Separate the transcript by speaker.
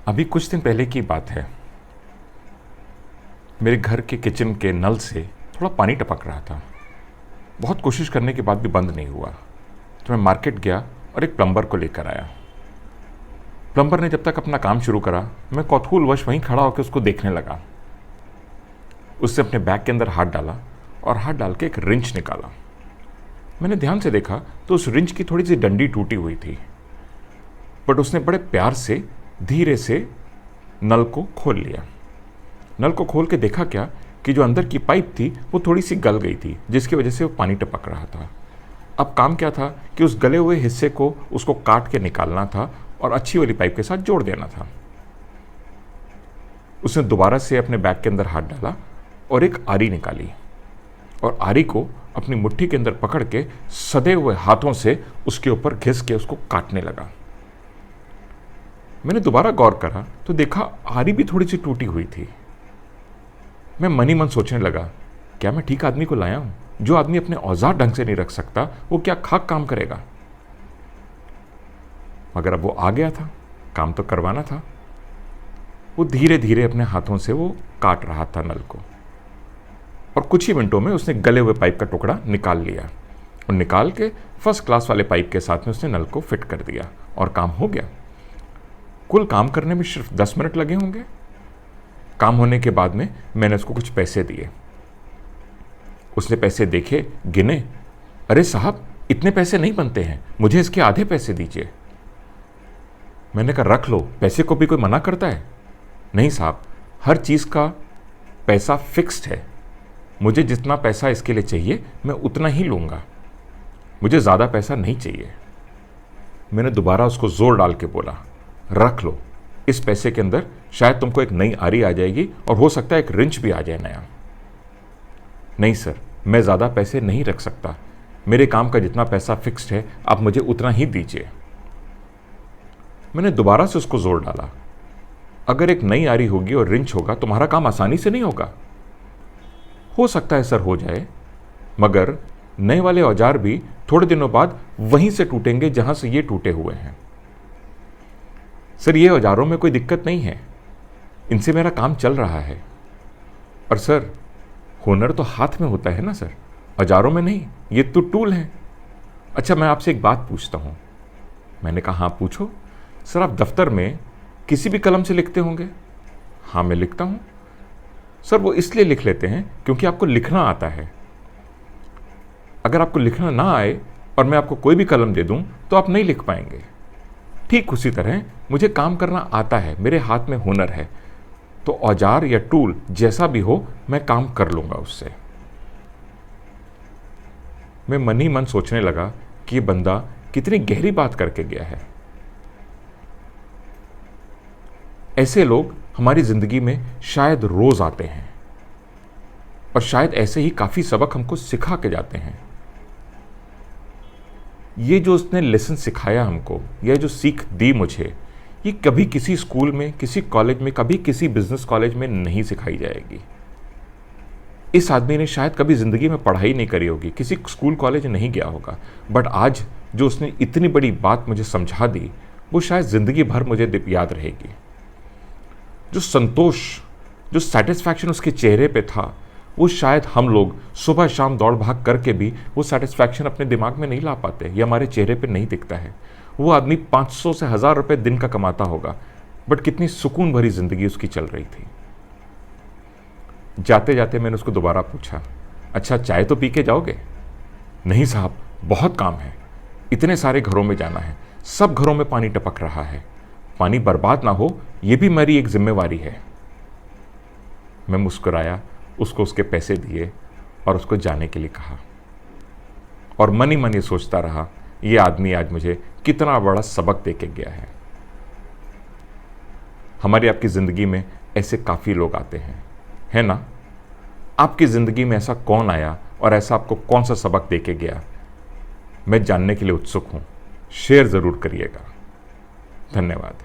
Speaker 1: अभी कुछ दिन पहले की बात है। मेरे घर के किचन के नल से थोड़ा पानी टपक रहा था। बहुत कोशिश करने के बाद भी बंद नहीं हुआ, तो मैं मार्केट गया और एक प्लम्बर को लेकर आया। प्लम्बर ने जब तक अपना काम शुरू करा, मैं कौतूहलवश वहीं खड़ा होकर उसको देखने लगा। उसने अपने बैग के अंदर हाथ डाला और हाथ डाल के एक रिंच निकाला। मैंने ध्यान से देखा तो उस रिंच की थोड़ी सी डंडी टूटी हुई थी, बट उसने बड़े प्यार से धीरे से नल को खोल लिया। नल को खोल के देखा क्या कि जो अंदर की पाइप थी वो थोड़ी सी गल गई थी, जिसकी वजह से वो पानी टपक रहा था। अब काम क्या था कि उस गले हुए हिस्से को उसको काट के निकालना था और अच्छी वाली पाइप के साथ जोड़ देना था। उसने दोबारा से अपने बैग के अंदर हाथ डाला और एक आरी निकाली और आरी को अपनी मुट्ठी के अंदर पकड़ के सदे हुए हाथों से उसके ऊपर घिस के उसको काटने लगा। मैंने दोबारा गौर करा तो देखा आरी भी थोड़ी सी टूटी हुई थी। मैं मन ही मन सोचने लगा, क्या मैं ठीक आदमी को लाया हूं? जो आदमी अपने औजार ढंग से नहीं रख सकता वो क्या खाक काम करेगा? मगर अब वो आ गया था, काम तो करवाना था। वो धीरे धीरे अपने हाथों से वो काट रहा था नल को और कुछ ही मिनटों में उसने गले हुए पाइप का टुकड़ा निकाल लिया और निकाल के फर्स्ट क्लास वाले पाइप के साथ में उसने नल को फिट कर दिया और काम हो गया। कुल काम करने में सिर्फ 10 मिनट लगे होंगे। काम होने के बाद में मैंने उसको कुछ पैसे दिए। उसने पैसे देखे, गिने, अरे साहब इतने पैसे नहीं बनते हैं, मुझे इसके आधे पैसे दीजिए। मैंने कहा रख लो, पैसे को भी कोई मना करता है? नहीं साहब, हर चीज़ का पैसा फिक्स्ड है। मुझे जितना पैसा इसके लिए चाहिए मैं उतना ही लूँगा, मुझे ज़्यादा पैसा नहीं चाहिए। मैंने दोबारा उसको जोर डाल के बोला, रख लो, इस पैसे के अंदर शायद तुमको एक नई आरी आ जाएगी और हो सकता है एक रिंच भी आ जाए नया। नहीं सर, मैं ज़्यादा पैसे नहीं रख सकता, मेरे काम का जितना पैसा फिक्स्ड है आप मुझे उतना ही दीजिए। मैंने दोबारा से उसको जोर डाला, अगर एक नई आरी होगी और रिंच होगा तुम्हारा काम आसानी से नहीं होगा। हो सकता है सर हो जाए, मगर नए वाले औजार भी थोड़े दिनों बाद वहीं से टूटेंगे जहां से ये टूटे हुए हैं। सर ये औजारों में कोई दिक्कत नहीं है, इनसे मेरा काम चल रहा है। और सर हुनर तो हाथ में होता है ना सर, औजारों में नहीं, ये तो टूल हैं। अच्छा मैं आपसे एक बात पूछता हूँ। मैंने कहा हाँ पूछो। सर आप दफ्तर में किसी भी कलम से लिखते होंगे? हाँ मैं लिखता हूँ। सर वो इसलिए लिख लेते हैं क्योंकि आपको लिखना आता है। अगर आपको लिखना ना आए और मैं आपको कोई भी कलम दे दूं तो आप नहीं लिख पाएंगे। ठीक उसी तरह मुझे काम करना आता है, मेरे हाथ में हुनर है, तो औजार या टूल जैसा भी हो मैं काम कर लूंगा उससे। मैं मन ही मन सोचने लगा कि ये बंदा कितनी गहरी बात करके गया है। ऐसे लोग हमारी जिंदगी में शायद रोज आते हैं और शायद ऐसे ही काफी सबक हमको सिखा के जाते हैं। ये जो उसने लेसन सिखाया हमको, ये जो सीख दी मुझे, ये कभी किसी स्कूल में, किसी कॉलेज में, कभी किसी बिजनेस कॉलेज में नहीं सिखाई जाएगी। इस आदमी ने शायद कभी जिंदगी में पढ़ाई नहीं करी होगी, किसी स्कूल कॉलेज नहीं गया होगा, बट आज जो उसने इतनी बड़ी बात मुझे समझा दी वो शायद जिंदगी भर मुझे याद रहेगी। जो संतोष, जो सेटिस्फैक्शन उसके चेहरे पे था, वो शायद हम लोग सुबह शाम दौड़ भाग करके भी वो सेटिस्फैक्शन अपने दिमाग में नहीं ला पाते, ये हमारे चेहरे पे नहीं दिखता है। वो आदमी 500 से 1000 रुपए दिन का कमाता होगा, बट कितनी सुकून भरी जिंदगी उसकी चल रही थी। जाते जाते मैंने उसको दोबारा पूछा, अच्छा चाय तो पी के जाओगे? नहीं साहब, बहुत काम है, इतने सारे घरों में जाना है, सब घरों में पानी टपक रहा है, पानी बर्बाद ना हो ये भी मेरी एक जिम्मेवारी है। मैं मुस्कुराया, उसको उसके पैसे दिए और उसको जाने के लिए कहा और मन ही मन ये सोचता रहा, ये आदमी आज मुझे कितना बड़ा सबक दे के गया है। हमारी आपकी जिंदगी में ऐसे काफी लोग आते हैं, है ना? आपकी जिंदगी में ऐसा कौन आया और ऐसा आपको कौन सा सबक दे के गया? मैं जानने के लिए उत्सुक हूं। शेयर जरूर करिएगा। धन्यवाद।